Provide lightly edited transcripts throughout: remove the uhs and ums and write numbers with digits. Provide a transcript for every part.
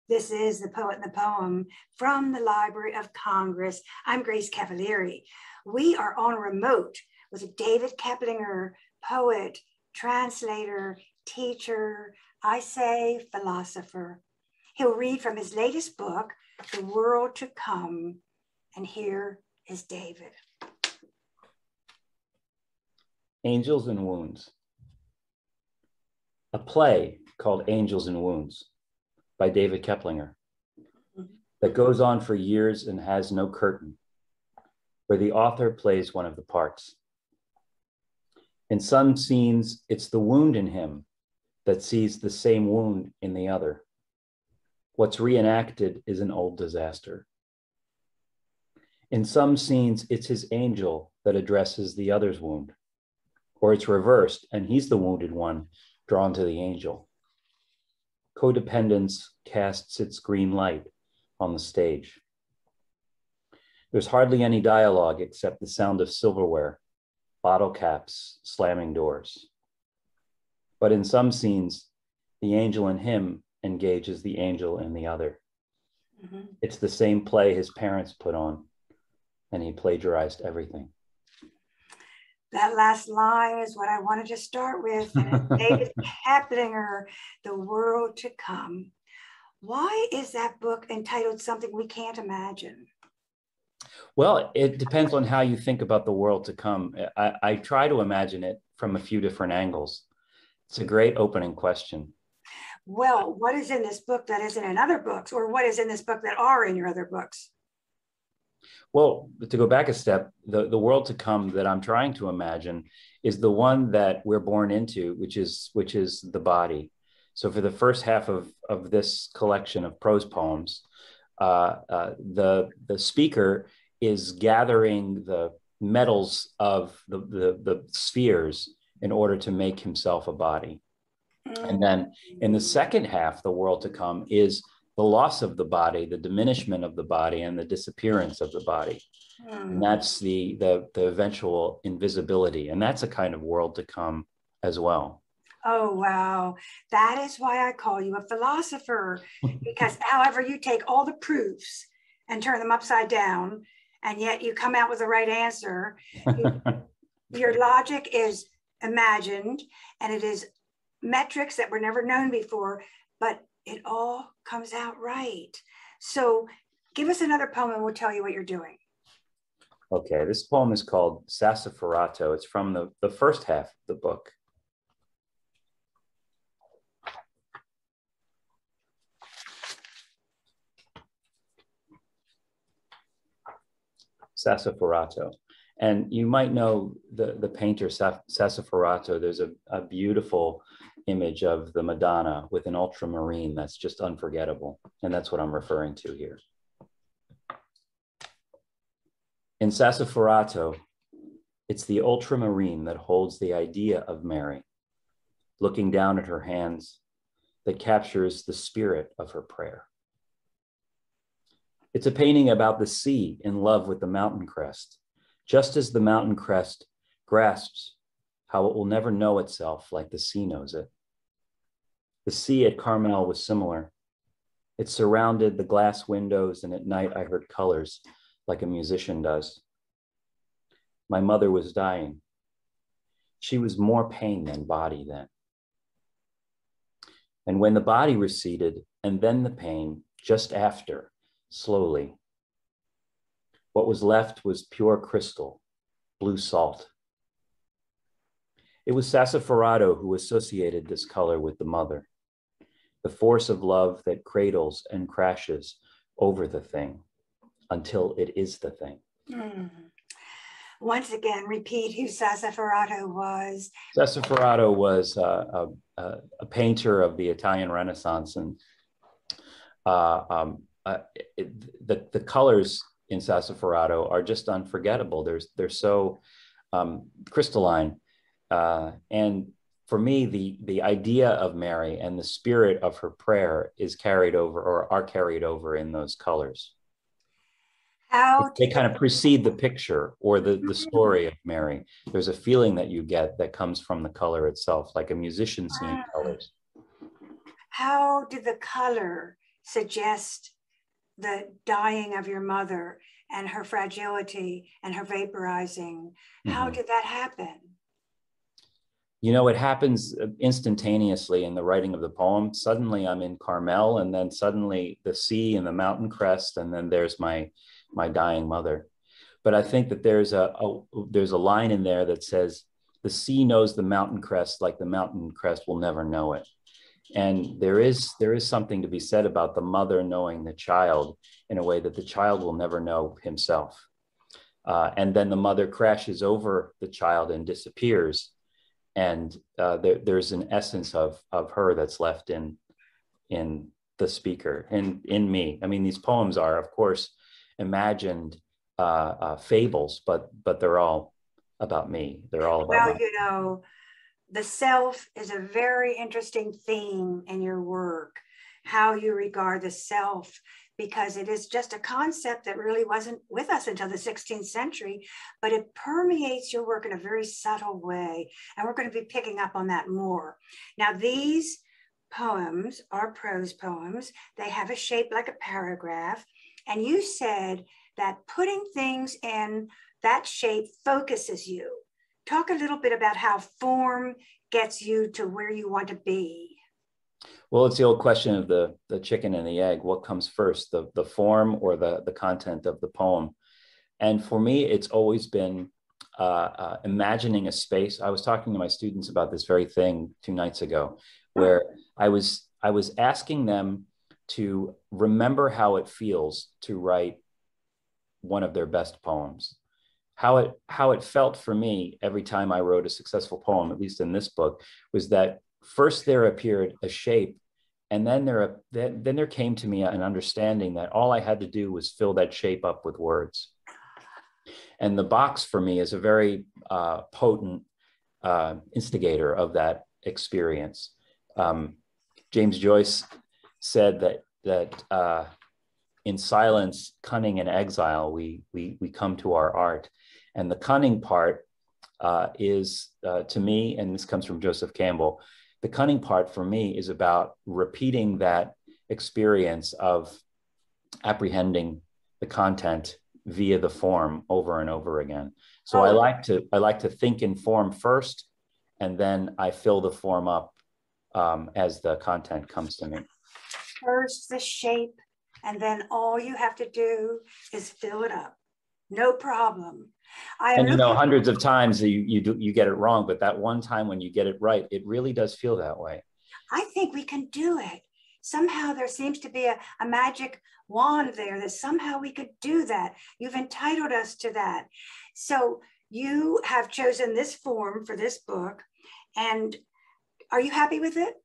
This is The Poet and the Poem from the Library of Congress. I'm Grace Cavalieri. We are on remote with David Keplinger, poet, translator, teacher, I say philosopher. He'll read from his latest book, The World to Come. And here is David. Angels and Wounds. A play called Angels and Wounds by David Keplinger that goes on for years and has no curtain, where the author plays one of the parts. In some scenes, it's the wound in him that sees the same wound in the other. What's reenacted is an old disaster. In some scenes, it's his angel that addresses the other's wound, or it's reversed, and he's the wounded one drawn to the angel. Codependence casts its green light on the stage. There's hardly any dialogue except the sound of silverware, bottle caps, slamming doors. But in some scenes, the angel in him engages the angel in the other. It's the same play his parents put on, and he plagiarized everything. That last line is what I wanted to start with. And David Keplinger, The World to Come. Why is that book entitled Something We Can't Imagine? Well, it depends on how you think about the world to come. I try to imagine it from a few different angles. It's a great opening question. Well, what is in this book that isn't in other books? Or what is in this book that are in your other books? Well, to go back a step, the world to come that I'm trying to imagine is the one that we're born into, which is the body. So for the first half of this collection of prose poems, the speaker is gathering the metals of the spheres in order to make himself a body. And then in the second half, the world to come is the loss of the body, the diminishment of the body, and the disappearance of the body. And that's the eventual invisibility. And that's a kind of world to come as well. Oh, wow. That is why I call you a philosopher, because however you take all the proofs and turn them upside down, and yet you come out with the right answer. Your logic is imagined, and it is metrics that were never known before, but it all comes out right. So give us another poem and we'll tell you what you're doing. Okay, this poem is called Sassafrado. It's from the first half of the book. Sassafrado. And you might know the painter Sassafrado. There's a beautiful image of the Madonna with an ultramarine that's just unforgettable. And that's what I'm referring to here. In Sassafrado, it's the ultramarine that holds the idea of Mary, looking down at her hands, that captures the spirit of her prayer. It's a painting about the sea in love with the mountain crest, just as the mountain crest grasps how it will never know itself like the sea knows it. The sea at Carmel was similar. It surrounded the glass windows, and at night I heard colors like a musician does. My mother was dying. She was more pain than body then. And when the body receded, and then the pain, just after, slowly, what was left was pure crystal, blue salt. It was Sassafrado who associated this color with the mother, the force of love that cradles and crashes over the thing until it is the thing. Once again, repeat who Sassafrado was. Sassafrado was a painter of the Italian Renaissance, and the colors in Sassafrado are just unforgettable. They're so crystalline, and for me, the idea of Mary and the spirit of her prayer is carried over, or are carried over, in those colors. They kind of precede the picture or the story of Mary. There's a feeling that you get that comes from the color itself, like a musician seeing colors. How did the color suggest the dying of your mother and her fragility and her vaporizing. How did that happen? You know, it happens instantaneously in the writing of the poem. Suddenly I'm in Carmel, and then suddenly the sea and the mountain crest, and then there's my dying mother. But I think that there's a line in there that says, the sea knows the mountain crest like the mountain crest will never know it. And there is something to be said about the mother knowing the child in a way that the child will never know himself. And then the mother crashes over the child and disappears. And there's an essence of her that's left in the speaker and in me. I mean, these poems are, of course, imagined fables, but they're all about me. They're all about well, you know, the self is a very interesting theme in your work, how you regard the self, because it is just a concept that really wasn't with us until the 16th century, but it permeates your work in a very subtle way. And we're going to be picking up on that more. Now, these poems are prose poems. They have a shape like a paragraph. And you said that putting things in that shape focuses you. Talk a little bit about how form gets you to where you want to be. Well, it's the old question of the chicken and the egg. What comes first, the form or the content of the poem? And for me, it's always been imagining a space. I was talking to my students about this very thing 2 nights ago, where I was asking them to remember how it feels to write one of their best poems. How it felt for me every time I wrote a successful poem, at least in this book, was that first there appeared a shape, and then there came to me an understanding that all I had to do was fill that shape up with words. And the box for me is a very potent instigator of that experience. James Joyce said that in silence, cunning, and exile, we come to our art. And the cunning part is, to me, and this comes from Joseph Campbell, the cunning part for me is about repeating that experience of apprehending the content via the form over and over again. So I like to think in form first, and then I fill the form up as the content comes to me. First the shape, and then all you have to do is fill it up. No problem. And you know, hundreds of times you get it wrong, but that one time when you get it right, it really does feel that way. I think we can do it. Somehow there seems to be a magic wand there that somehow we could do that. You've entitled us to that. So you have chosen this form for this book, and are you happy with it?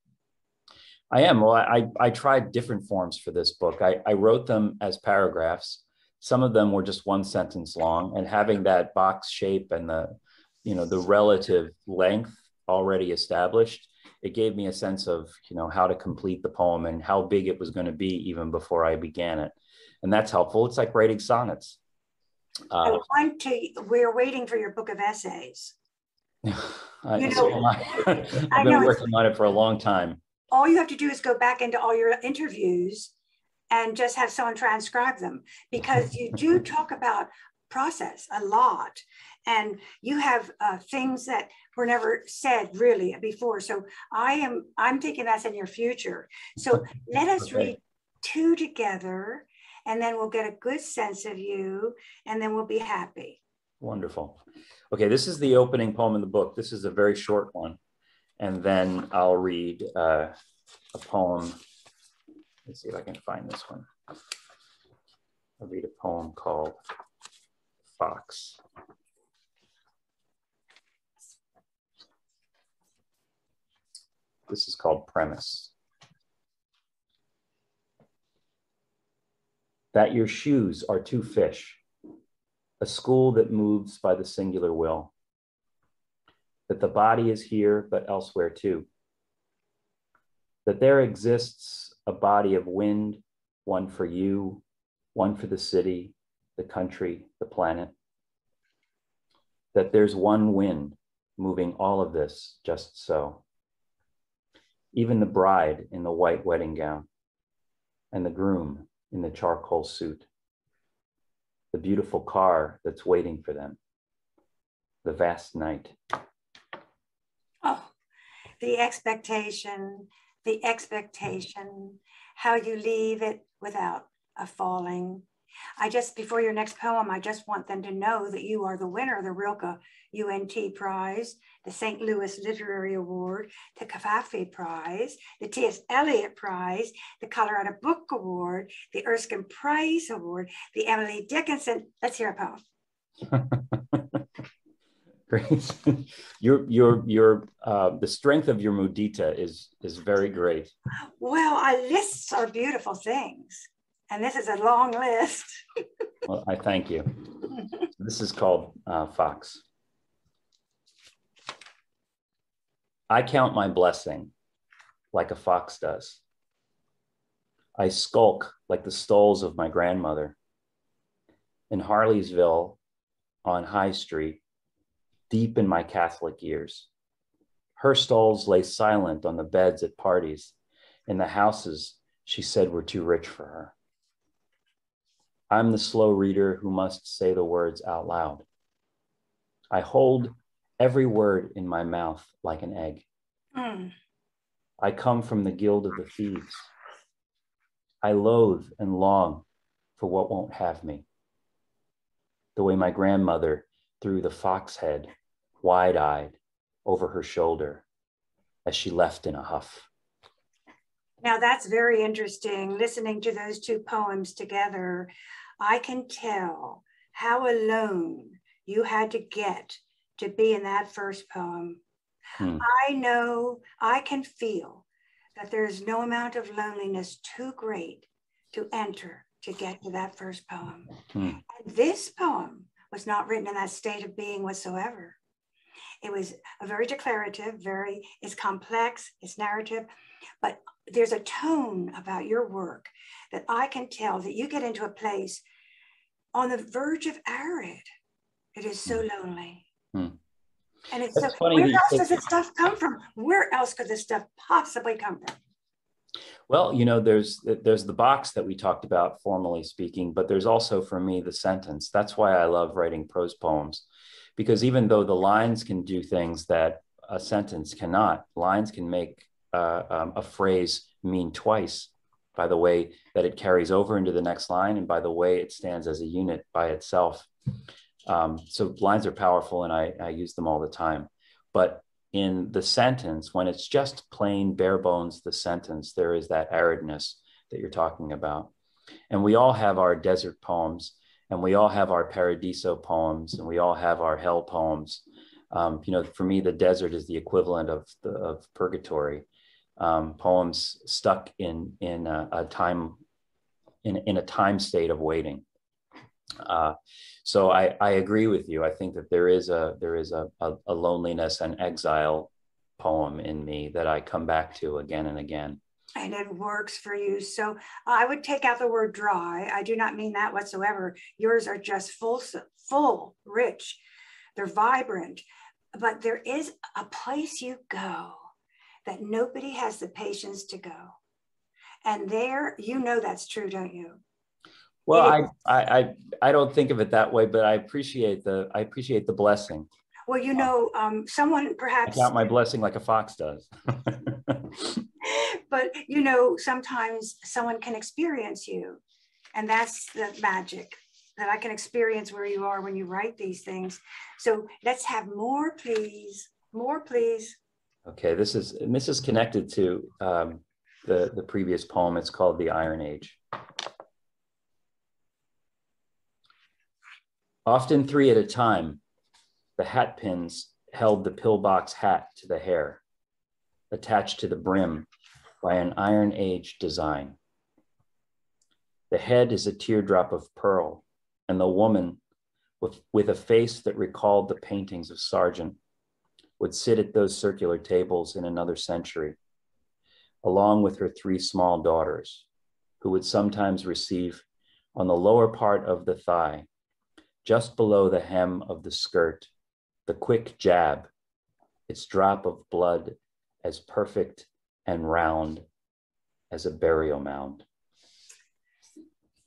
I am. Well, I tried different forms for this book. I wrote them as paragraphs. Some of them were just 1 sentence long, and having that box shape and the relative length already established, it gave me a sense of, how to complete the poem and how big it was going to be even before I began it. And that's helpful. It's like writing sonnets. We're waiting for your book of essays. I've been working on it for a long time. All you have to do is go back into all your interviews and just have someone transcribe them, because you do talk about process a lot, and you have things that were never said really before. So I'm thinking that's in your future. So let us read 2 together, and then we'll get a good sense of you, and then we'll be happy. Wonderful. Okay, this is the opening poem in the book. This is a very short one. And then I'll read a poem. Let's see if I can find this one. I'll read a poem called Fox. This is called Premise. That your shoes are 2 fish, a school that moves by the singular will. That the body is here, but elsewhere too. That there exists a body of wind, one for you, one for the city, the country, the planet. That there's one wind moving all of this just so. Even the bride in the white wedding gown. and the groom in the charcoal suit, the beautiful car that's waiting for them, the vast night. Oh, the expectation, how you leave it without a falling. Before your next poem, I just want them to know that you are the winner of the Rilke UNT Prize, the St. Louis Literary Award, the Cavafy Prize, the T.S. Eliot Prize, the Colorado Book Award, the Erskine Prize Award, the Emily Dickinson. Let's hear a poem. Great. The strength of your mudita is very great. Well, our lists are beautiful things. And this is a long list. Well, I thank you. This is called Fox. I count my blessing like a fox does. I skulk like the stoles of my grandmother. In Harleysville, on High Street, deep in my Catholic years, her stoles lay silent on the beds at parties in the houses she said were too rich for her. I'm the slow reader who must say the words out loud. I hold every word in my mouth like an egg. I come from the guild of the thieves. I loathe and long for what won't have me. The way my grandmother threw the fox head, wide-eyed, over her shoulder as she left in a huff. Now that's very interesting. Listening to those two poems together, I can tell how alone you had to get to be in that first poem. I know, I can feel that there's no amount of loneliness too great to enter to get to that first poem. And this poem was not written in that state of being whatsoever. It was a very declarative, it's complex, it's narrative, but there's a tone about your work that I can tell that you get into a place on the verge of arid. It is so lonely. And it's That's so, funny. where else does this stuff come from? Where else could this stuff possibly come from? Well, you know, there's the box that we talked about, formally speaking, but there's also, for me, the sentence. That's why I love writing prose poems, because even though the lines can do things that a sentence cannot, lines can make a phrase mean twice by the way that it carries over into the next line and by the way it stands as a unit by itself. So lines are powerful, and I use them all the time. But in the sentence, when it's just plain bare bones, the sentence, there is that aridness that you're talking about. And we all have our desert poems, and we all have our paradiso poems, and we all have our hell poems. You know, for me, the desert is the equivalent of purgatory. Poems stuck in a time state of waiting. So I agree with you. I think that there is a loneliness and exile poem in me that I come back to again and again. And it works for you. So I would take out the word dry. I do not mean that whatsoever. Yours are just full, rich. They're vibrant. But there is a place you go that nobody has the patience to go. And there, you know that's true, don't you? Well, I don't think of it that way, but I appreciate the blessing. Well, you know, someone perhaps. I count my blessing like a fox does. But, you know, sometimes someone can experience you. And that's the magic, that I can experience where you are when you write these things. So let's have more, please. More, please. Okay, this is connected to the previous poem. It's called The Iron Age. Often three at a time, the hat pins held the pillbox hat to the hair, attached to the brim by an Iron Age design. The head is a teardrop of pearl, and the woman, with a face that recalled the paintings of Sargent, would sit at those circular tables in another century, along with her three small daughters, who would sometimes receive on the lower part of the thigh, just below the hem of the skirt, the quick jab, its drop of blood as perfect and round as a burial mound.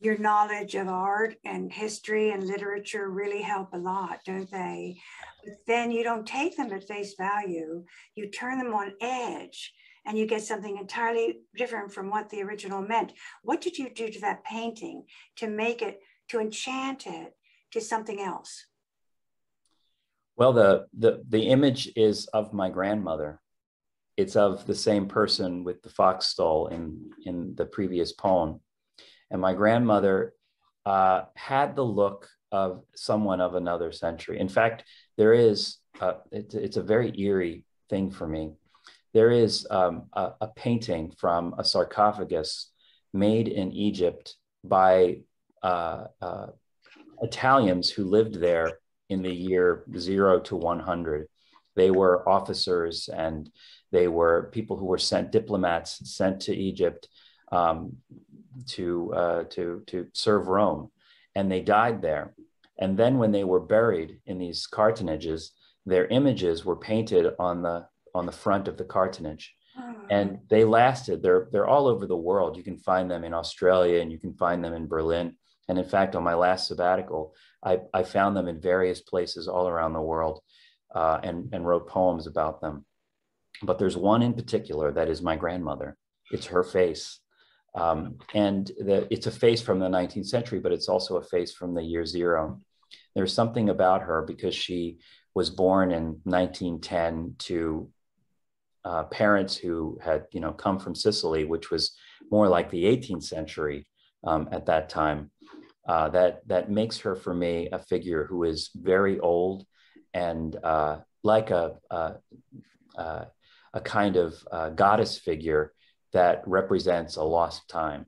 your knowledge of art and history and literature really help a lot, don't they? But then you don't take them at face value. You turn them on edge and you get something entirely different from what the original meant. What did you do to that painting to make it, to enchant it to something else? Well, the image is of my grandmother. It's of the same person with the fox stole in the previous poem. And my grandmother had the look of someone of another century. In fact, there is, it's a very eerie thing for me. There is a painting from a sarcophagus made in Egypt by Italians who lived there in the year 0 to 100. They were officers and they were people who were diplomats sent to Egypt to serve Rome, and they died there. And then when they were buried in these cartonages, their images were painted on the front of the cartonnage. And they lasted. They're all over the world. You can find them in Australia and you can find them in Berlin. And in fact, on my last sabbatical, I found them in various places all around the world and wrote poems about them. But there's one in particular that is my grandmother. It's her face. And it's a face from the 19th century, but it's also a face from the year 0. There's something about her because she was born in 1910 to parents who had, come from Sicily, which was more like the 18th century at that time. That makes her, for me, a figure who is very old and like a kind of goddess figure that represents a lost time.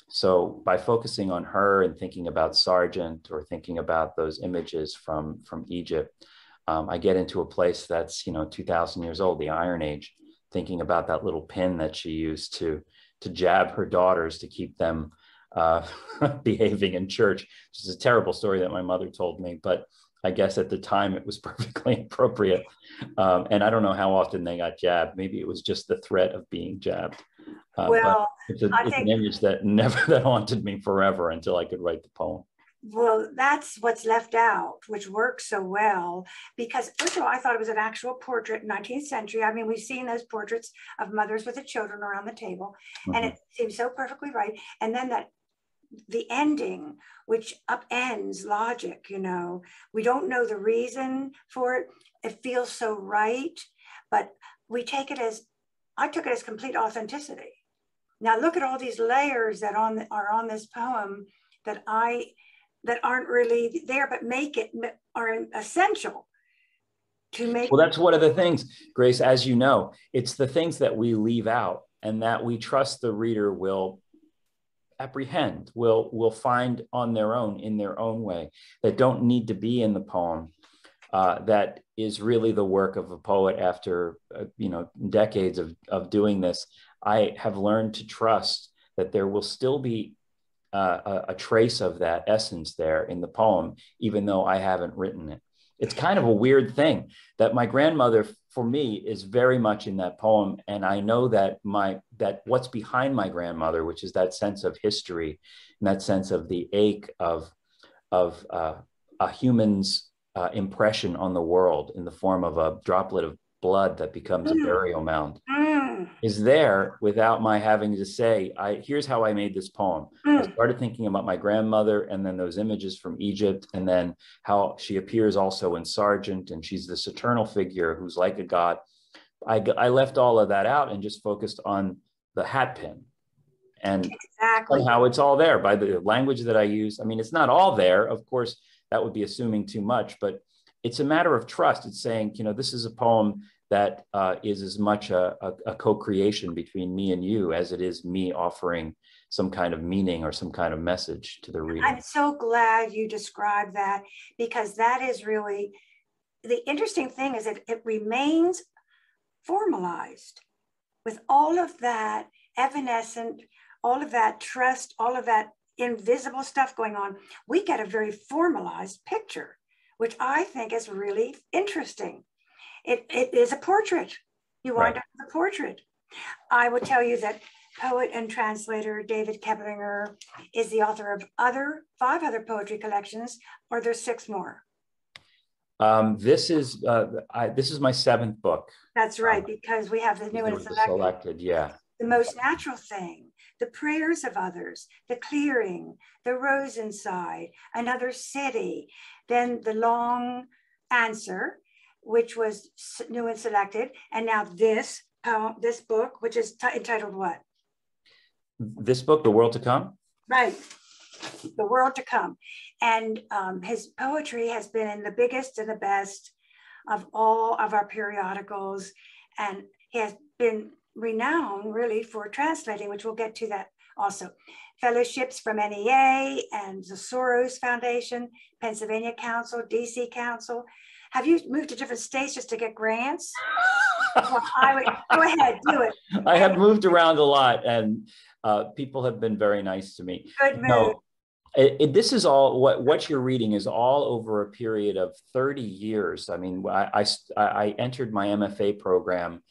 So by focusing on her and thinking about Sargent or thinking about those images from Egypt, I get into a place that's 2,000 years old, the Iron Age, thinking about that little pin that she used to jab her daughters to keep them behaving in church, which is a terrible story that my mother told me, but I guess at the time it was perfectly appropriate. And I don't know how often they got jabbed. Maybe it was just the threat of being jabbed. Well, but it's an image that haunted me forever until I could write the poem. Well, that's what's left out, which works so well, because first of all, I thought it was an actual portrait, 19th century. I mean, we've seen those portraits of mothers with the children around the table, and it seems so perfectly right. And then the ending, which upends logic, we don't know the reason for it. It feels so right, but I took it as complete authenticity. Now look at all these layers that are on this poem that aren't really there, but are essential to make. Well, that's one of the things, Grace, as you know, it's the things that we leave out and that we trust the reader will apprehend, will find on their own, in their own way, that don't need to be in the poem. That is really the work of a poet after, decades of doing this. I have learned to trust that there will still be a trace of that essence there in the poem, even though I haven't written it. It's kind of a weird thing that my grandmother, for me, is very much in that poem. And I know that what's behind my grandmother, which is that sense of history and that sense of the ache of a human's impression on the world in the form of a droplet of blood that becomes a burial mound, is there without my having to say, here's how I made this poem. I started thinking about my grandmother and then those images from Egypt, and then how she appears also in Sargent, and she's this eternal figure who's like a god. I left all of that out and just focused on the hat pin. And somehow it's all there by the language that I use. I mean, it's not all there, of course, that would be assuming too much, but it's a matter of trust. It's saying, this is a poem that is as much a co-creation between me and you as it is me offering some kind of meaning or some kind of message to the reader. I'm so glad you described that, because that is really the interesting thing, is that it remains formalized with all of that evanescent, all of that trust, all of that invisible stuff going on. We get a very formalized picture, which I think is really interesting. It is a portrait. You wind up with a portrait. I would tell you that poet and translator David Keplinger is the author of 5 other poetry collections, or there's 6 more. This is my 7th book. That's right, because we have the new and selected. Yeah. The Most Natural Thing, The Prayers of Others, The Clearing, The Rose Inside, Another City, then The Long Answer, which was new and selected, and now this book, which is entitled what? This book, The World to Come? Right, The World to Come. And his poetry has been in the biggest and the best of all of our periodicals, and he has been renowned really for translating, which we'll get to that also. Fellowships from NEA and the Soros Foundation, Pennsylvania Council, DC Council. Have you moved to different states just to get grants? Well, go ahead, do it. I have moved around a lot, and people have been very nice to me. Good move. No, this is all what you're reading is all over a period of 30 years. I mean, I entered my MFA program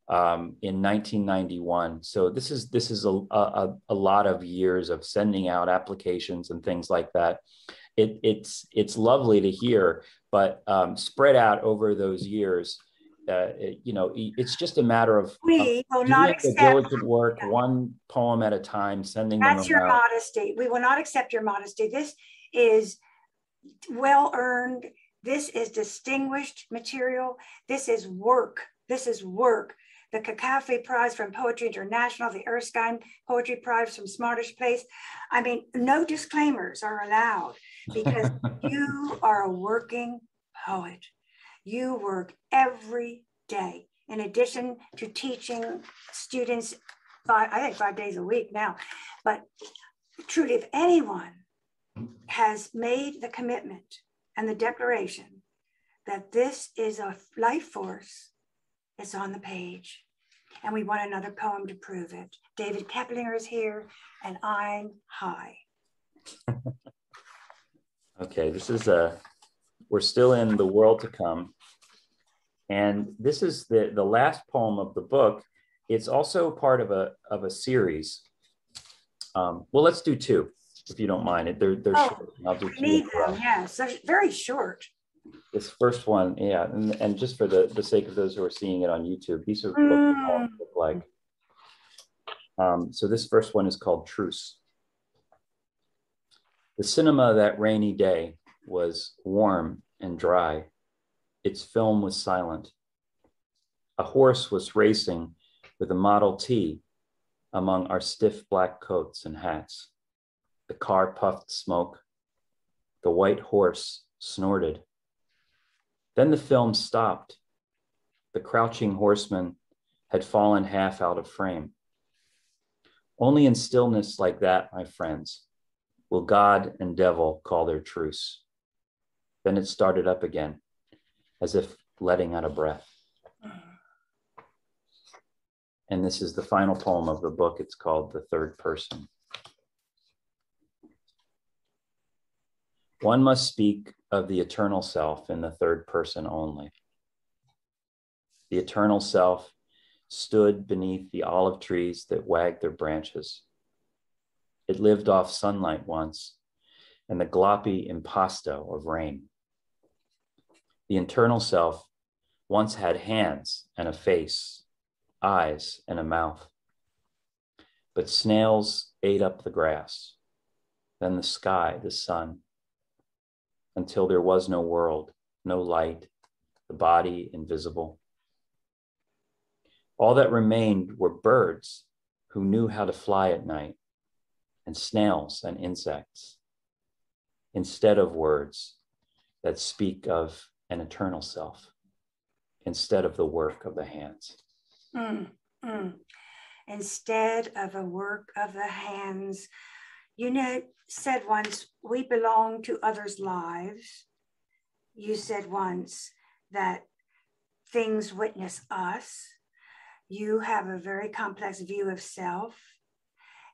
in 1991. So this is a lot of years of sending out applications and things like that. It's lovely to hear, but spread out over those years, it's just a matter of we will not accept diligent work, one poem at a time, sending them around. That's your modesty. We will not accept your modesty. This is well earned. This is distinguished material. This is work. This is work. The Cacafe Prize from Poetry International, the Erskine Poetry Prize from Smartish Place. I mean, no disclaimers are allowed because you are a working poet. You work every day, in addition to teaching students, I think 5 days a week now. But truly, if anyone has made the commitment and the declaration that this is a life force, it's on the page, and we want another poem to prove it. David Keplinger is here, and I'm high. Okay, we're still in The World to Come, and this is the last poem of the book. It's also part of a series. Well, let's do 2, if you don't mind. They're short. I'll do 2. Need them, yes, they're very short. This first one, yeah, and just for the sake of those who are seeing it on YouTube, these are what the poems look like. So this first one is called Truce. The cinema that rainy day was warm and dry. Its film was silent. A horse was racing with a Model T among our stiff black coats and hats. The car puffed smoke. The white horse snorted. Then the film stopped. The crouching horseman had fallen half out of frame. Only in stillness like that, my friends, will God and devil call their truce. Then it started up again, as if letting out a breath. And this is the final poem of the book. It's called The Third Person. One must speak of the eternal self in the third person only. The eternal self stood beneath the olive trees that wagged their branches. It lived off sunlight once and the gloppy impasto of rain. The eternal self once had hands and a face, eyes and a mouth. But snails ate up the grass, then the sky, the sun, until there was no world, no light, the body invisible. All that remained were birds who knew how to fly at night, and snails and insects, instead of words that speak of an eternal self, instead of the work of the hands. Instead of a work of the hands. You said once, we belong to others' lives. You said once that things witness us. You have a very complex view of self.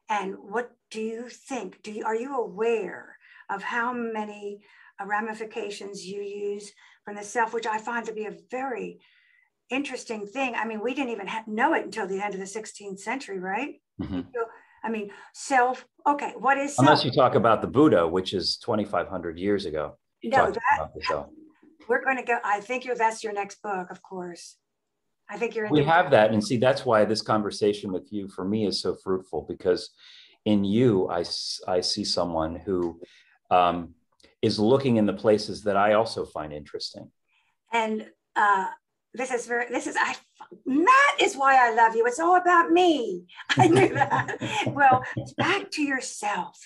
And what do you think? Are you aware of how many ramifications you use from the self, which I find to be a very interesting thing. I mean, we didn't even know it until the end of the 16th century, right? Mm-hmm. So, I mean, self. Okay, what is self? Unless you talk about the Buddha, which is 2,500 years ago. No, we're going to go. I think that's your next book, of course. I think you're. We have that, and see, that's why this conversation with you, for me, is so fruitful, because in you, I see someone who is looking in the places that I also find interesting. And that is why I love you. It's all about me. I knew that. Well, back to yourself,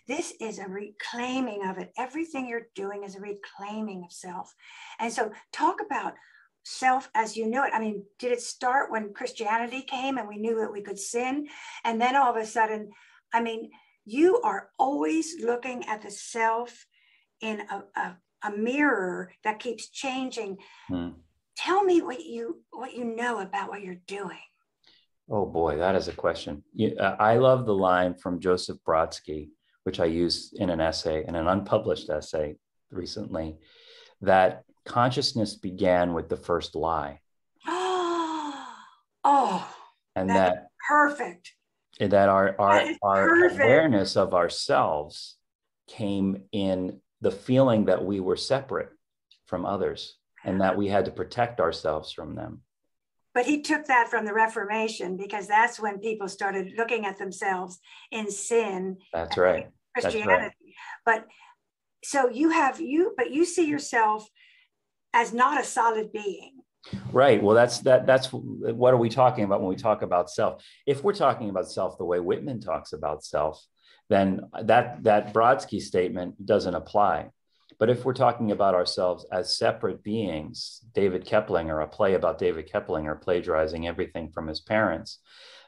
this is a reclaiming of it. Everything you're doing is a reclaiming of self. And so talk about self as you knew it. I mean, did it start when Christianity came and we knew that we could sin? And then all of a sudden, I mean, you are always looking at the self in a mirror that keeps changing. Tell me what you know about what you're doing. Oh boy, that is a question. I love the line from Joseph Brodsky, which I used in an unpublished essay recently, that consciousness began with the first lie. And that perfect. And that our awareness of ourselves came in the feeling that we were separate from others and that we had to protect ourselves from them. But he took that from the Reformation, because that's when people started looking at themselves in sin. That's right. Christianity. That's right. But so you see yourself as not a solid being. Right. Well, that's what are we talking about when we talk about self? If we're talking about self the way Whitman talks about self, then that Brodsky statement doesn't apply. But if we're talking about ourselves as separate beings, David Keplinger, a play about David Keplinger plagiarizing everything from his parents,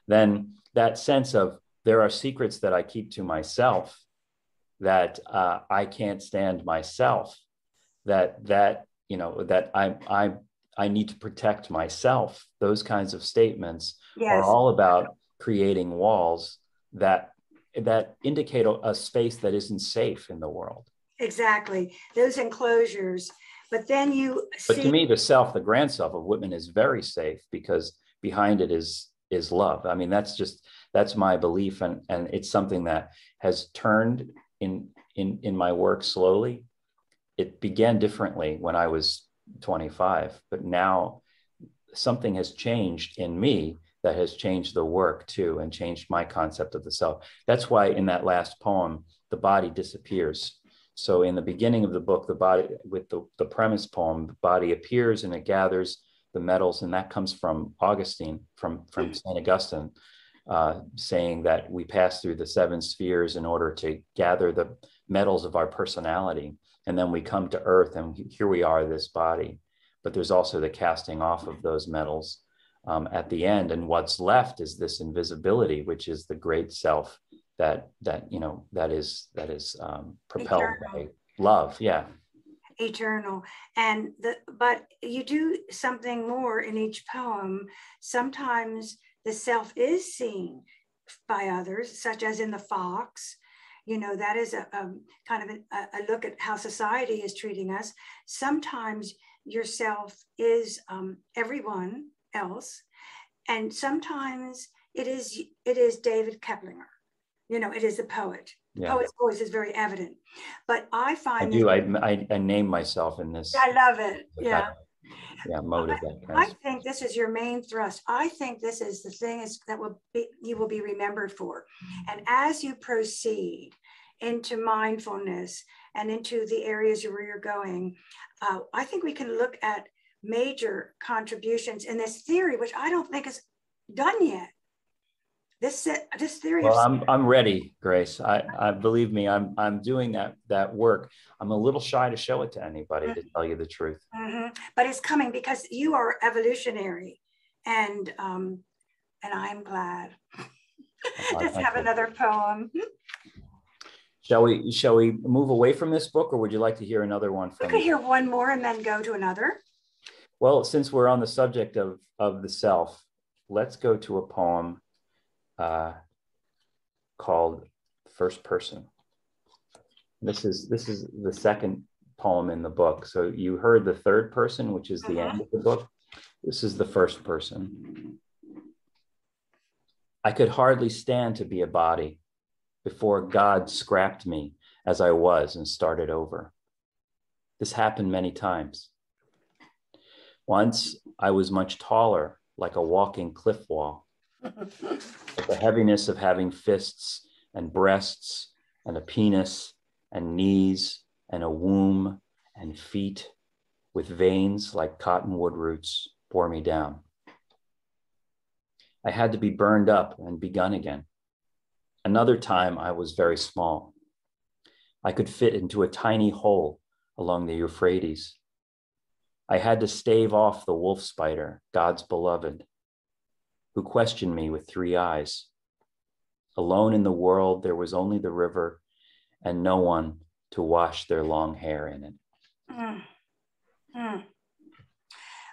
then that sense of there are secrets that I keep to myself, that I can't stand myself, that I need to protect myself. Those kinds of statements are all about creating walls that indicate a space that isn't safe in the world. Exactly. Those enclosures. But then But to me, the grand self of Whitman is very safe, because behind it is love. I mean, that's my belief. And it's something that has turned in my work slowly. It began differently when I was 25, but now something has changed in me that has changed the work too, and changed my concept of the self. That's why in that last poem, the body disappears. So in the beginning of the book, the body, with the premise poem, the body appears and it gathers the metals, and that comes from Augustine, from St. Augustine, saying that we pass through the 7 spheres in order to gather the metals of our personality. And then we come to earth, and here we are, this body. But there's also the casting off of those metals at the end. And what's left is this invisibility, which is the great self that is propelled eternal. by love. Yeah. Eternal. But you do something more in each poem. Sometimes the self is seen by others, such as in The Fox. That is a kind of a look at how society is treating us. Sometimes yourself is everyone else, and sometimes it is David Keplinger. It is the poet. The poet's voice is very evident. But I find I name myself in this. I love it. Yeah. Mode of that. I think this is your main thrust. I think this is the thing that you will be remembered for. And as you proceed into mindfulness and into the areas where you're going, I think we can look at major contributions in this theory, which I don't think is done yet. This theory. Well, I'm ready, Grace. I believe me, I'm doing that work. I'm a little shy to show it to anybody, to tell you the truth. Mm-hmm. But it's coming, because you are evolutionary, and I'm glad. Let's have another poem. Shall we move away from this book, or would you like to hear another one? We could hear one more and then go to another. Well, since we're on the subject of the self, let's go to a poem called First Person. This is the second poem in the book. So you heard the third person, which is the end of the book. This is the first person. I could hardly stand to be a body before God scrapped me as I was and started over. This happened many times. Once I was much taller, like a walking cliff wall. But the heaviness of having fists and breasts and a penis and knees and a womb and feet with veins like cottonwood roots bore me down. I had to be burned up and begun again. Another time I was very small. I could fit into a tiny hole along the Euphrates. I had to stave off the wolf spider, God's beloved, who questioned me with 3 eyes. Alone in the world, there was only the river and no one to wash their long hair in it. Mm. Mm.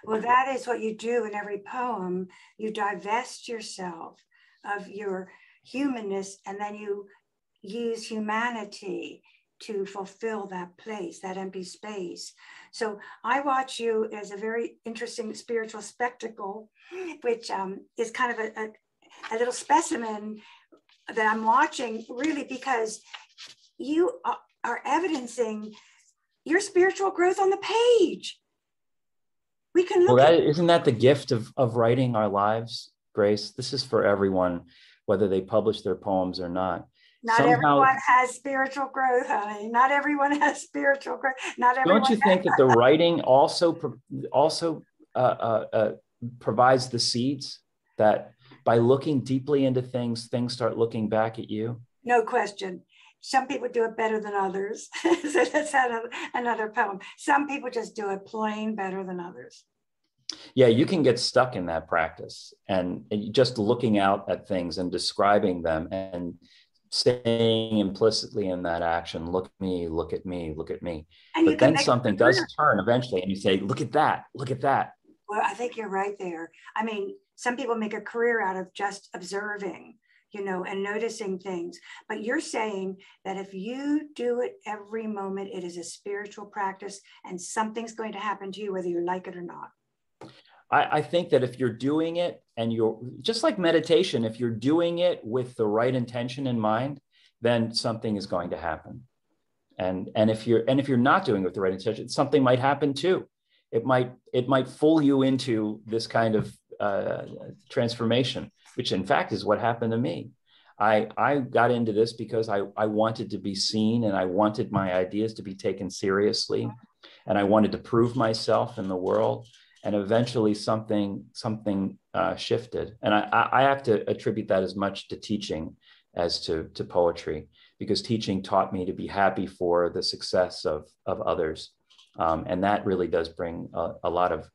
Well, that is what you do in every poem. You divest yourself of your humanness, and then you use humanity to fulfill that place, that empty space. So I watch you as a very interesting spiritual spectacle, which is kind of a little specimen that I'm watching, really, because you are evidencing your spiritual growth on the page. We can look isn't that the gift of writing our lives, Grace? This is for everyone, whether they publish their poems or not. Not everyone has spiritual growth, honey. Not everyone has spiritual growth. Not everyone. Don't you think that the writing also provides the seeds that by looking deeply into things start looking back at you? No question. Some people do it better than others. So that's another poem. Some people just do it plain better than others. Yeah, you can get stuck in that practice and just looking out at things and describing them and staying implicitly in that action. Look at me, look at me, look at me. And but then something does turn eventually and you say, look at that, look at that. Well, I think you're right there. I mean, some people make a career out of just observing, and noticing things. But you're saying that if you do it every moment, it is a spiritual practice and something's going to happen to you, whether you like it or not. I think that if you're doing it and you're just like meditation, if you're doing it with the right intention in mind, then something is going to happen. And if you're not doing it with the right intention, something might happen too. It might fool you into this kind of transformation, which in fact is what happened to me. I got into this because I wanted to be seen and I wanted my ideas to be taken seriously. And I wanted to prove myself in the world. And eventually something shifted. And I have to attribute that as much to teaching as to poetry, because teaching taught me to be happy for the success of others. And that really does bring a lot of,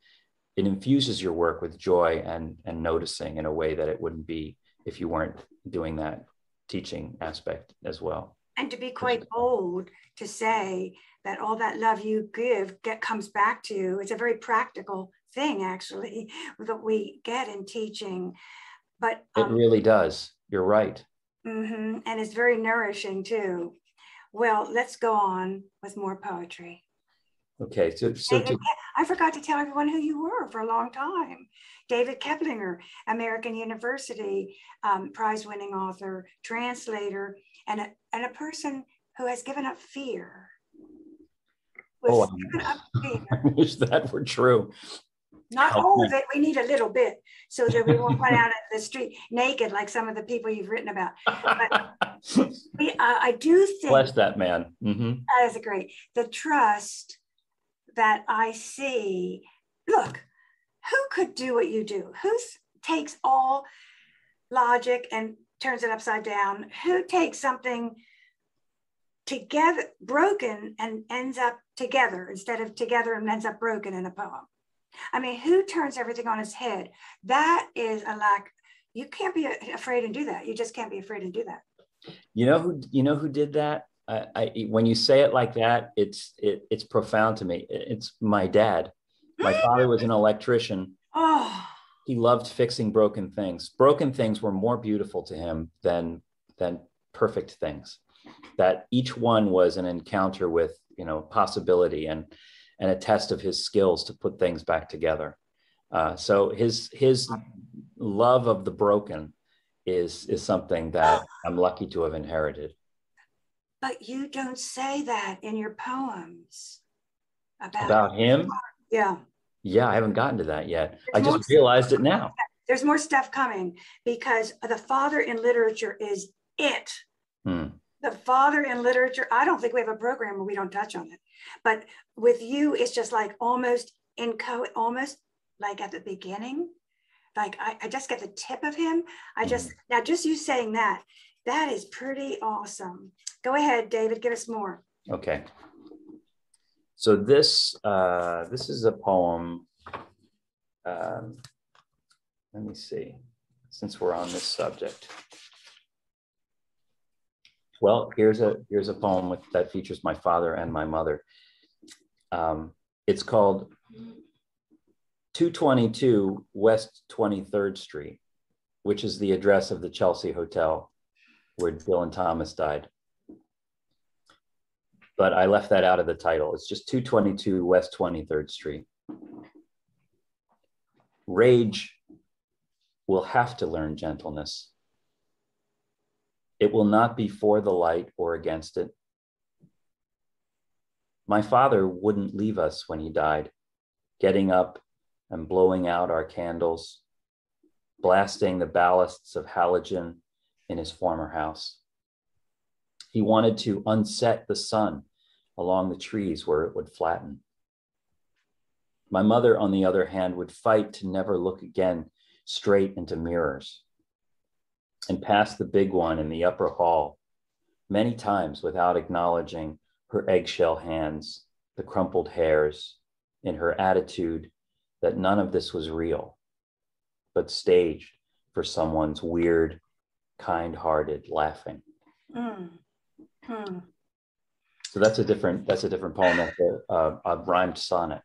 it infuses your work with joy and noticing in a way that it wouldn't be if you weren't doing that teaching aspect as well. And to be quite bold to say that all that love you give comes back to you. It's a very practical thing, actually, that we get in teaching. But it really does. You're right. Mm-hmm. And it's very nourishing too. Well, let's go on with more poetry. Okay, I forgot to tell everyone who you were for a long time. David Keplinger, American University prize-winning author, translator, and a person who has given up fear. I wish that were true. Not all of it. We need a little bit so that we won't run out of the street naked like some of the people you've written about. But I do think. Bless that man. Mm-hmm. That is great. The trust that I see. Look, who could do what you do? Who takes all logic and turns it upside down? Who takes something together, broken, and ends up together instead of together and ends up broken in a poem? I mean, who turns everything on its head? That is a lack. You can't be afraid to do that. You just can't be afraid to do that. You know who did that? When you say it like that, it's profound to me. It's my dad. My father was an electrician. Oh. He loved fixing broken things. Broken things were more beautiful to him than perfect things. That each one was an encounter with, possibility and a test of his skills to put things back together. So his love of the broken is something that I'm lucky to have inherited. But you don't say that in your poems About him. Yeah. Yeah, I haven't gotten to that yet. There's I just realized it now. There's more stuff coming because the father in literature is it. The father in literature, I don't think we have a program where we don't touch on it. But with you, it's just like almost like at the beginning. Like I just get the tip of him. Now just you saying that is pretty awesome. Go ahead, David, give us more. Okay. So this is a poem. Let me see, since we're on this subject. Well, here's a poem that features my father and my mother. It's called 222 West 23rd Street, which is the address of the Chelsea Hotel where Dylan Thomas died. But I left that out of the title. It's just 222 West 23rd Street. Rage will have to learn gentleness. It will not be for the light or against it. My father wouldn't leave us when he died, getting up and blowing out our candles, blasting the ballasts of halogen in his former house. He wanted to unset the sun along the trees where it would flatten. My mother, on the other hand, would fight to never look again straight into mirrors and past the big one in the upper hall many times without acknowledging her eggshell hands, the crumpled hairs, in her attitude that none of this was real, but staged for someone's weird, kind-hearted laughing. So that's a different poem. That's a rhymed sonnet.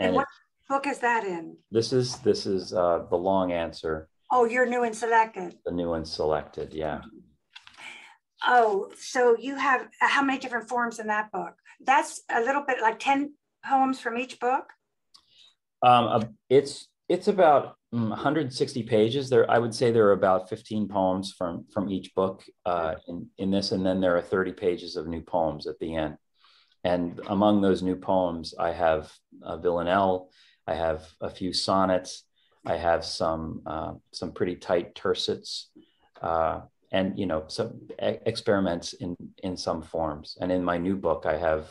And what book is that in? This is The Long Answer. Oh, you're new and selected. The new and selected, yeah. Oh, so you have how many different forms in that book? That's a little bit like 10 poems from each book? It's about 160 pages. I would say there are about 15 poems from each book in this, and then there are 30 pages of new poems at the end. And among those new poems, I have a villanelle, I have a few sonnets, I have some pretty tight tercets, and some experiments in some forms. And in my new book, I have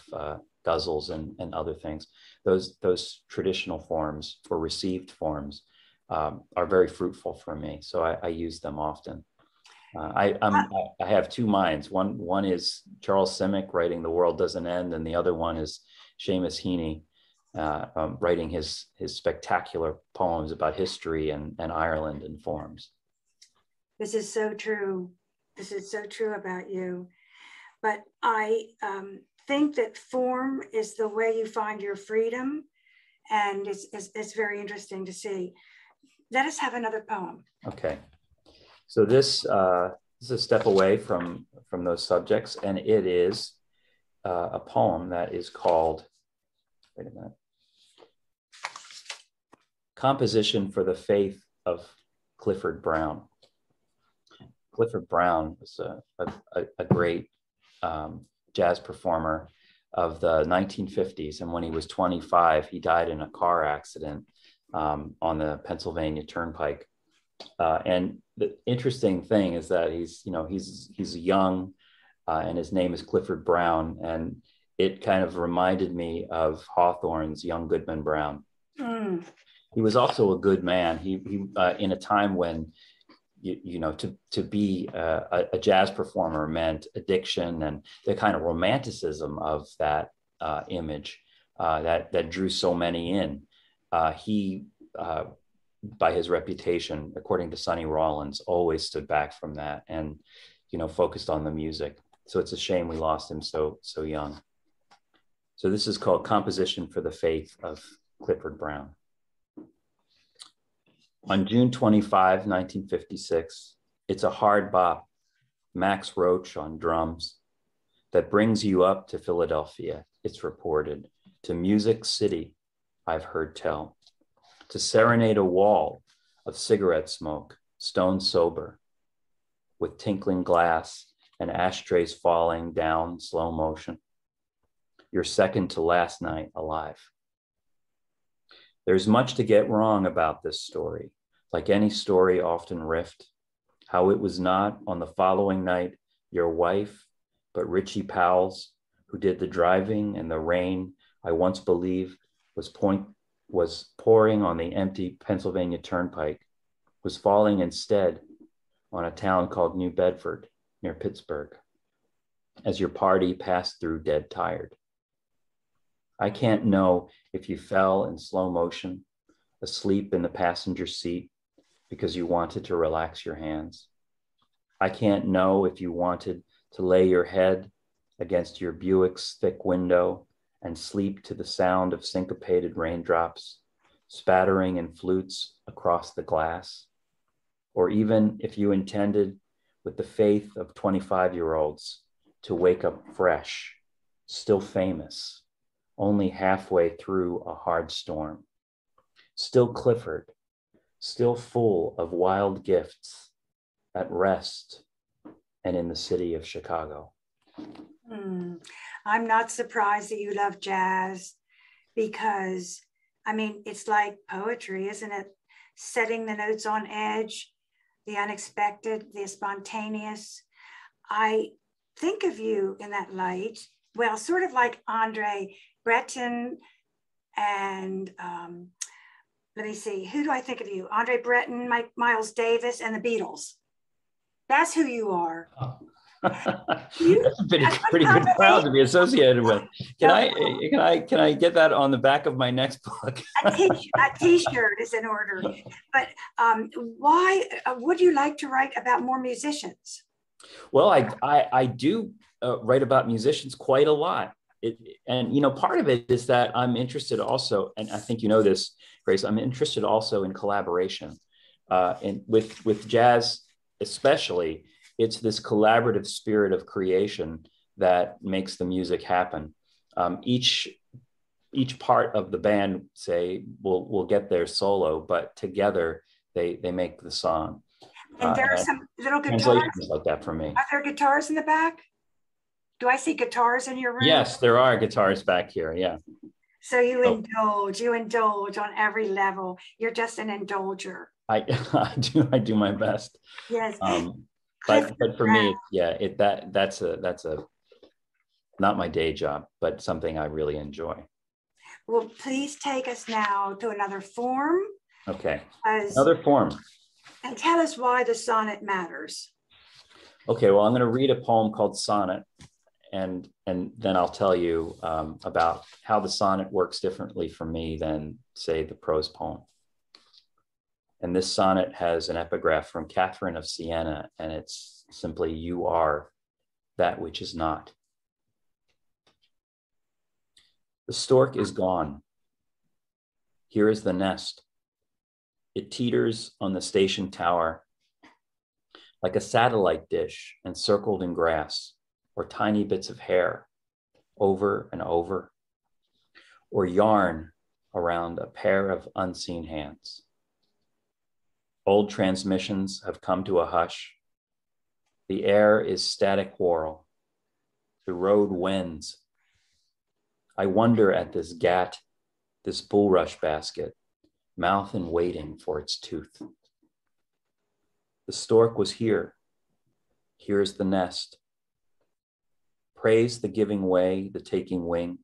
guzzles and other things. Those traditional forms or received forms are very fruitful for me, so I use them often. I have two minds. One is Charles Simic writing "The World Doesn't End," and the other one is Seamus Heaney writing his spectacular poems about history and Ireland and forms. This is so true. This is so true about you. But I think that form is the way you find your freedom, and it's very interesting to see. Let us have another poem. Okay. So this is a step away from those subjects, and it is a poem that is called, wait a minute, Composition for the Faith of Clifford Brown. Clifford Brown was a great jazz performer of the 1950s, and when he was 25, he died in a car accident on the Pennsylvania Turnpike. And the interesting thing is that he's young, and his name is Clifford Brown, and it kind of reminded me of Hawthorne's Young Goodman Brown. He was also a good man. He in a time when to be a jazz performer meant addiction and the kind of romanticism of that image that drew so many in. He by his reputation, according to Sonny Rollins, always stood back from that and, focused on the music. So it's a shame we lost him so young. So this is called Composition for the Faith of Clifford Brown. On June 25, 1956, it's a hard bop, Max Roach on drums, that brings you up to Philadelphia, it's reported, to Music City, I've heard tell. to serenade a wall of cigarette smoke, stone sober, with tinkling glass and ashtrays falling down slow motion. Your second to last night alive. There's much to get wrong about this story, like any story often riffed, how it was not on the following night your wife, but Richie Powell's, who did the driving and the rain I once believed was pouring on the empty Pennsylvania Turnpike, was falling instead on a town called New Bedford near Pittsburgh, as your party passed through dead tired. I can't know if you fell in slow motion, asleep in the passenger seat because you wanted to relax your hands. I can't know if you wanted to lay your head against your Buick's thick window and sleep to the sound of syncopated raindrops spattering in flutes across the glass, or even if you intended, with the faith of 25-year-olds, to wake up fresh, still famous, only halfway through a hard storm, still Clifford, still full of wild gifts, at rest and in the city of Chicago. I'm not surprised that you love jazz because, I mean, it's like poetry, isn't it? Setting the notes on edge, the unexpected, the spontaneous. I think of you in that light, well, sort of like Andre Breton and let me see, who do I think of you? Andre Breton, Miles Davis, and the Beatles. That's who you are. Oh. That's a pretty good crowd to be associated with. Can I get that on the back of my next book? a t-shirt is in order. But why would you like to write about more musicians? Well, I do write about musicians quite a lot. And part of it is that I'm interested also, and I think you know this, Grace, I'm interested also in collaboration. And with jazz especially, it's this collaborative spirit of creation that makes the music happen. Each part of the band, say, will get their solo, but together they make the song. And there are some little guitars like that for me. Are there guitars in the back? Do I see guitars in your room? Yes, there are guitars back here. Yeah. So you indulge on every level. You're just an indulger. I do my best. Yes. But for me, yeah, that's a not my day job, but something I really enjoy. Well, please take us now to another form. Okay. Another form. And tell us why the sonnet matters. Okay, well, I'm going to read a poem called Sonnet, and then I'll tell you about how the sonnet works differently for me than, say, the prose poem. And this sonnet has an epigraph from Catherine of Siena, and it's simply, "You are that which is not." The stork is gone. Here is the nest. It teeters on the station tower like a satellite dish encircled in grass or tiny bits of hair over and over, or yarn around a pair of unseen hands. Old transmissions have come to a hush. The air is static whirl. The road wends. I wonder at this gat, this bulrush basket, mouth and waiting for its tooth. The stork was here. Here's the nest. Praise the giving way, the taking wing.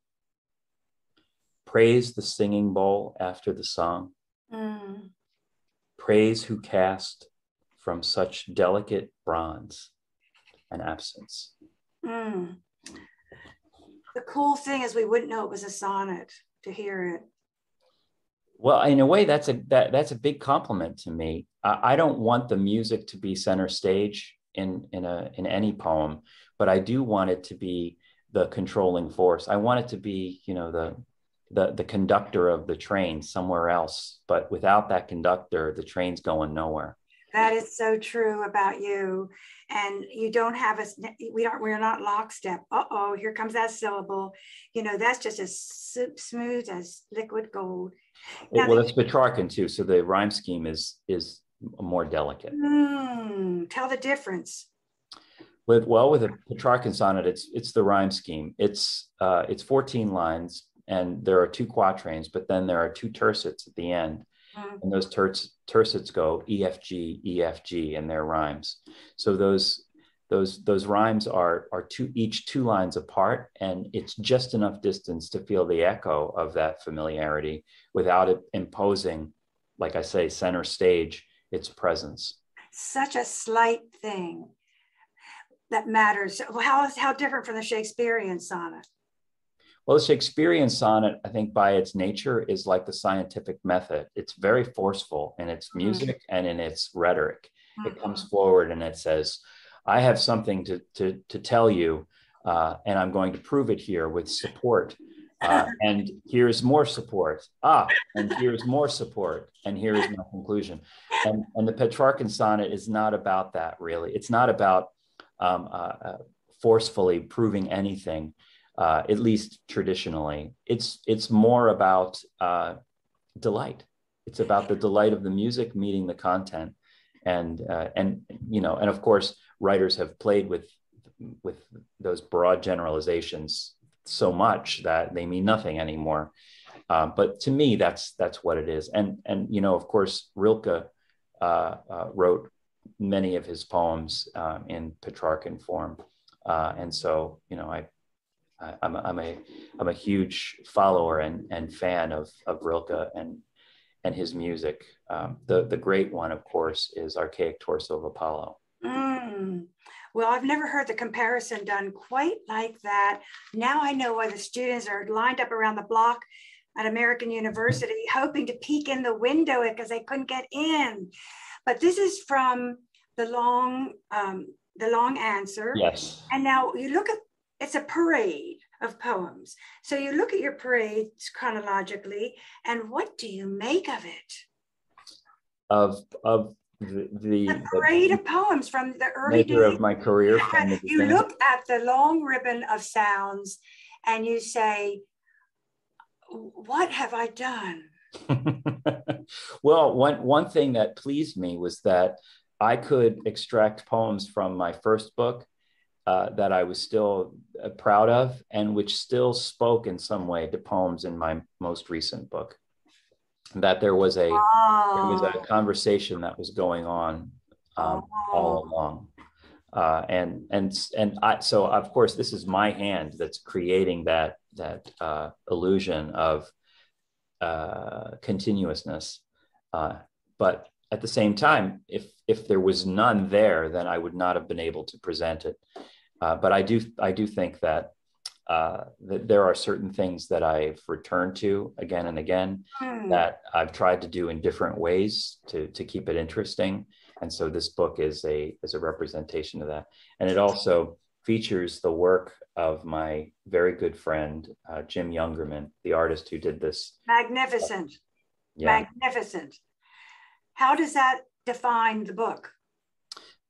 Praise the singing bowl after the song. Praise who cast from such delicate bronze an absence. The cool thing is we wouldn't know it was a sonnet to hear it. Well, in a way, that's a big compliment to me. I don't want the music to be center stage in any poem, but I do want it to be the controlling force. I want it to be, the conductor of the train somewhere else. But without that conductor, the train's going nowhere. That is so true about you. And you don't have us, we're not lockstep. Uh-oh, here comes that syllable. You know, that's just as smooth as liquid gold. Now, Well, that's Petrarchan too. So the rhyme scheme is more delicate. Tell the difference. With a Petrarchan sonnet, it's the rhyme scheme. It's 14 lines, and there are 2 quatrains, but then there are 2 tercets at the end. And those tercets go E, F, G, E, F, G, and they're rhymes. So those rhymes are each 2 lines apart, and it's just enough distance to feel the echo of that familiarity without it imposing, like I say, center stage, its presence. Such a slight thing that matters. How different from the Shakespearean sonnet? Well, the Shakespearean sonnet, I think by its nature, is like the scientific method. It's very forceful in its music and in its rhetoric. It comes forward and it says, I have something to tell you, and I'm going to prove it here with support. And here's more support. And here's more support. And here is my conclusion. And the Petrarchan sonnet is not about that, really. It's not about forcefully proving anything. At least traditionally, it's more about delight. It's about the delight of the music meeting the content, and of course, writers have played with those broad generalizations so much that they mean nothing anymore. But to me, that's what it is. And of course, Rilke wrote many of his poems in Petrarchan form, and so I'm a huge follower and fan of Rilke and his music. The great one, of course, is Archaic Torso of Apollo. Well, I've never heard the comparison done quite like that. Now I know why the students are lined up around the block at American University hoping to peek in the window because they couldn't get in. But this is from the long answer. Yes. And now you look at, it's a parade of poems. So you look at your parades chronologically, and what do you make of it? Of the parade of poems from the early days of my career. You look at the long ribbon of sounds and you say, what have I done? Well, one thing that pleased me was that I could extract poems from my first book that I was still proud of, and which still spoke in some way to poems in my most recent book. That there was a conversation that was going on all along, so of course this is my hand that's creating that illusion of continuousness, but at the same time, if there was none there, then I would not have been able to present it. But I do think that there are certain things that I've returned to again and again that I've tried to do in different ways to keep it interesting. And so this book is a representation of that. And it also features the work of my very good friend, Jim Youngerman, the artist who did this. Magnificent. Yeah. Magnificent. How does that define the book?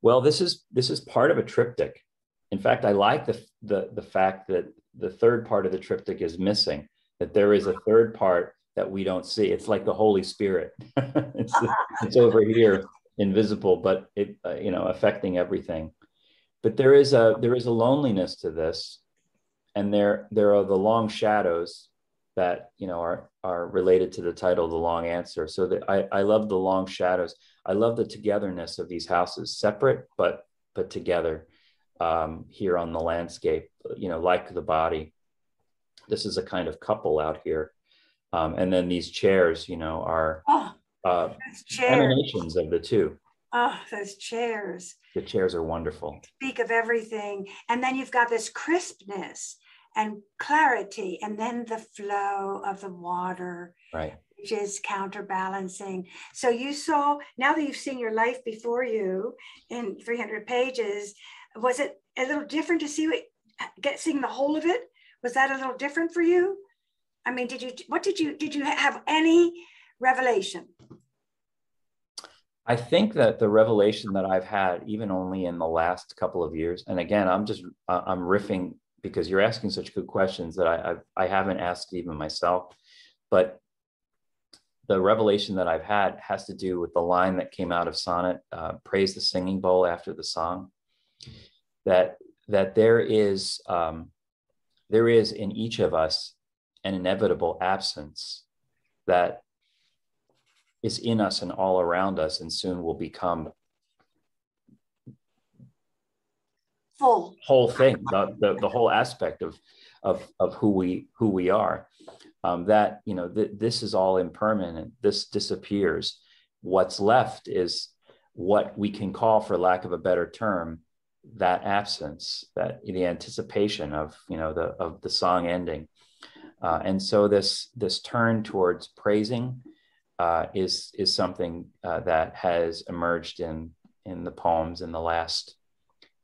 Well, this is part of a triptych. In fact, I like the fact that the third part of the triptych is missing, that there is a third part that we don't see. It's like the Holy Spirit. it's over here, invisible, but it affecting everything. But there is a loneliness to this, and there are the long shadows that are related to the title, The Long Answer. So that I love the long shadows. I love the togetherness of these houses, separate but together. Here on the landscape, like the body. This is a kind of couple out here. And then these chairs, are emanations of the two. Oh, those chairs. The chairs are wonderful. Speak of everything. And then you've got this crispness and clarity, and then the flow of the water. Right. Which is counterbalancing. So you saw, now that you've seen your life before you in 300 pages, was it a little different to seeing the whole of it? Was that a little different for you? I mean, did you have any revelation? I think that the revelation that I've had, even only in the last couple of years, and again, I'm riffing because you're asking such good questions that I haven't asked even myself, but the revelation that I've had has to do with the line that came out of Sonnet, praise the singing bowl after the song, that there is in each of us an inevitable absence that is in us and all around us, and soon will become full whole thing, the whole aspect of who we are. That, you know, this is all impermanent. This disappears. What's left is what we can call, for lack of a better term, that absence, that the anticipation of, you know, the song ending. And so this turn towards praising is something that has emerged in the poems in the last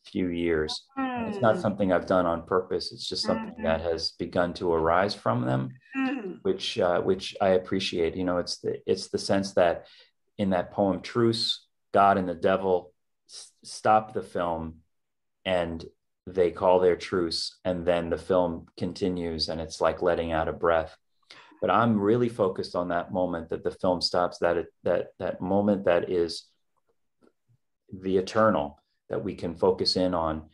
few years. It's not something I've done on purpose. It's just something that has begun to arise from them, which I appreciate. You know, it's the sense that in that poem Truce, God and the devil stop the film and they call their truce, and then the film continues, and it's like letting out a breath. But I'm really focused on that moment that the film stops, that moment that is the eternal, that we can focus in on,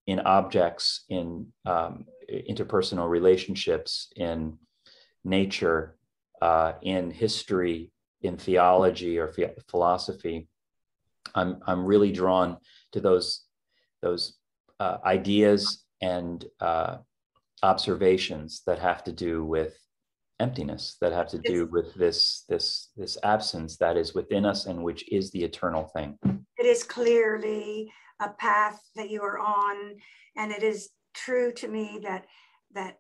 in objects, in interpersonal relationships, in nature, in history, in theology or philosophy. I'm really drawn to those ideas and observations that have to do with emptiness, that have to do with this absence that is within us and which is the eternal thing. It is clearly a path that you are on, and it is true to me that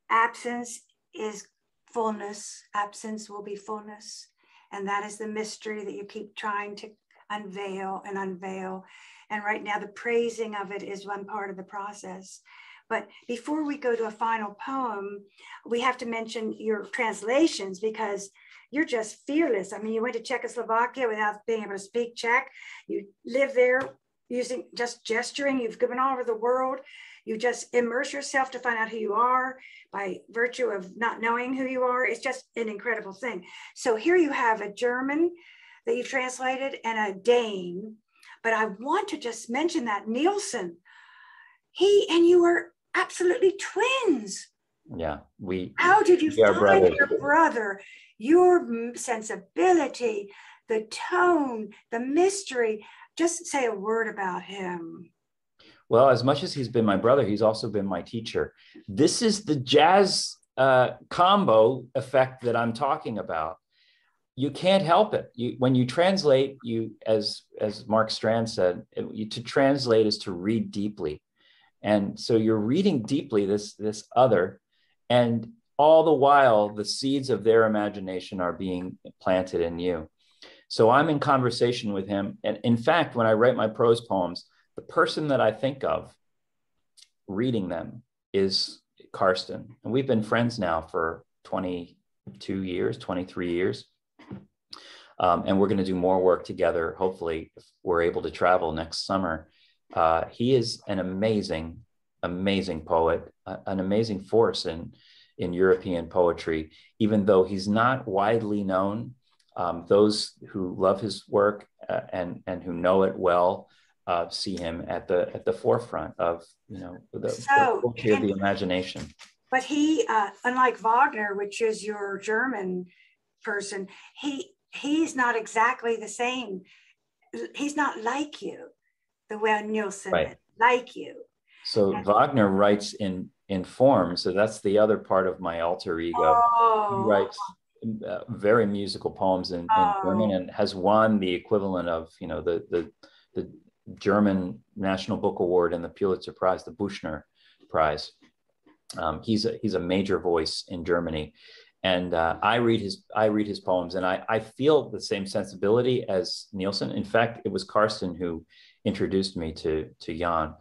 absence is fullness. Absence will be fullness, and that is the mystery that you keep trying to unveil and unveil. And right now, the praising of it is one part of the process. But before we go to a final poem, we have to mention your translations, because you're just fearless. I mean, you went to Czechoslovakia without being able to speak Czech. You live there using just gesturing. You've given all over the world. You just immerse yourself to find out who you are by virtue of not knowing who you are. It's just an incredible thing. So here you have a German that you've translated and a Dane. But I want to just mention that Nielsen, he and you are absolutely twins. Yeah, how did you find your brother? Your sensibility, the tone, the mystery. Just say a word about him. Well, as much as he's been my brother, he's also been my teacher. This is the jazz combo effect that I'm talking about. You can't help it. When you translate, as Mark Strand said, to translate is to read deeply. And so you're reading deeply this other, and all the while the seeds of their imagination are being planted in you. So I'm in conversation with him. And in fact, when I write my prose poems, the person that I think of reading them is Karsten. And we've been friends now for 22 years, 23 years. And we're going to do more work together. Hopefully, if we're able to travel next summer. He is an amazing, amazing poet, an amazing force in European poetry, even though he's not widely known. Those who love his work and who know it well see him at the forefront of, you know, the poetry of the imagination. But he, unlike Wagner, which is your German person, he's not exactly the same. He's not like you, the way Nielsen is like you. So Wagner writes in form. So that's the other part of my alter ego. He writes very musical poems in German, and has won the equivalent of, you know, the German National Book Award and the Pulitzer Prize, the Büchner Prize. He's a major voice in Germany. And I read his poems, and I feel the same sensibility as Nielsen. In fact, it was Karsten who introduced me to Jan.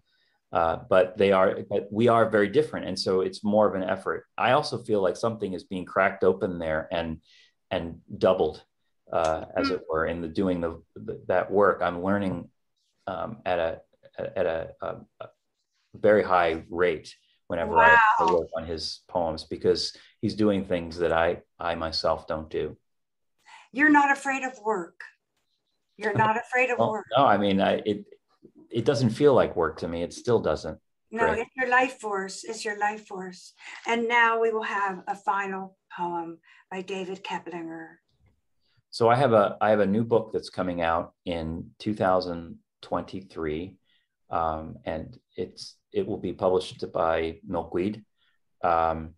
But we are very different, and so it's more of an effort. I also feel like something is being cracked open there and doubled. as it were, in the doing that work. I'm learning at a very high rate whenever I work on his poems, because he's doing things that I myself don't do. You're not afraid of work. You're not afraid of work. No, I mean, it doesn't feel like work to me. It still doesn't. No, Great. it's your life force. It's your life force. And now we will have a final poem by David Keplinger. So I have a new book that's coming out in 2023, and it will be published by Milkweed, and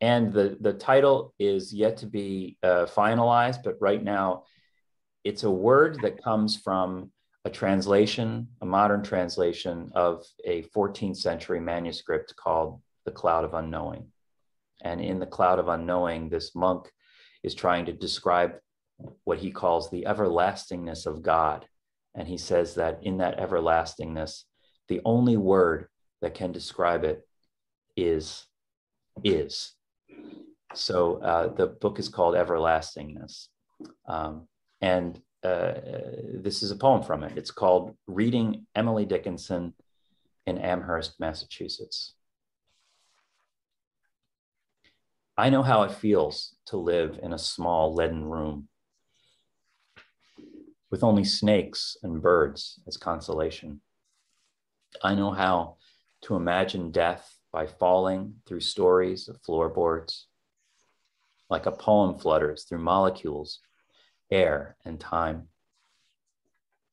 the title is yet to be finalized. But right now, it's a word that comes from a translation, a modern translation of a 14th century manuscript called The Cloud of Unknowing. And in The Cloud of Unknowing, this monk is trying to describe what he calls the everlastingness of God. And he says that in that everlastingness, the only word that can describe it is. So the book is called Everlastingness. And this is a poem from it. It's called Reading Emily Dickinson in Amherst, Massachusetts. I know how it feels to live in a small leaden room with only snakes and birds as consolation. I know how to imagine death by falling through stories of floorboards, like a poem flutters through molecules, air, and time.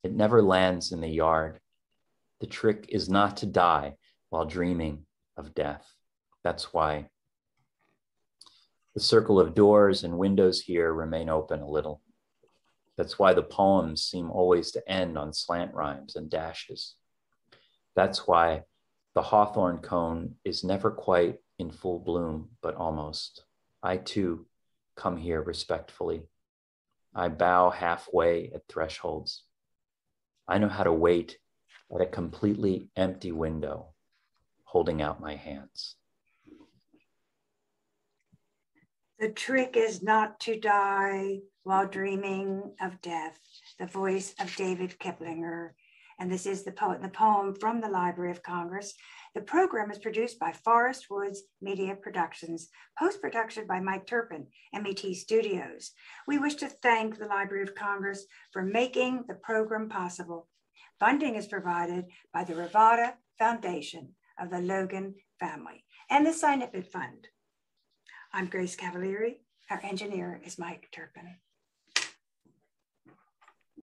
It never lands in the yard. The trick is not to die while dreaming of death. That's why the circle of doors and windows here remain open a little. That's why the poems seem always to end on slant rhymes and dashes. That's why the hawthorn cone is never quite in full bloom, but almost. I too come here respectfully. I bow halfway at thresholds. I know how to wait at a completely empty window, holding out my hands. The trick is not to die while dreaming of death. The voice of David Keplinger. And this is the poem from the Library of Congress. The program is produced by Forest Woods Media Productions, post-production by Mike Turpin, MET Studios. We wish to thank the Library of Congress for making the program possible. Funding is provided by the Rivada Foundation of the Logan family and the Sinipid Fund. I'm Grace Cavalieri. Our engineer is Mike Turpin.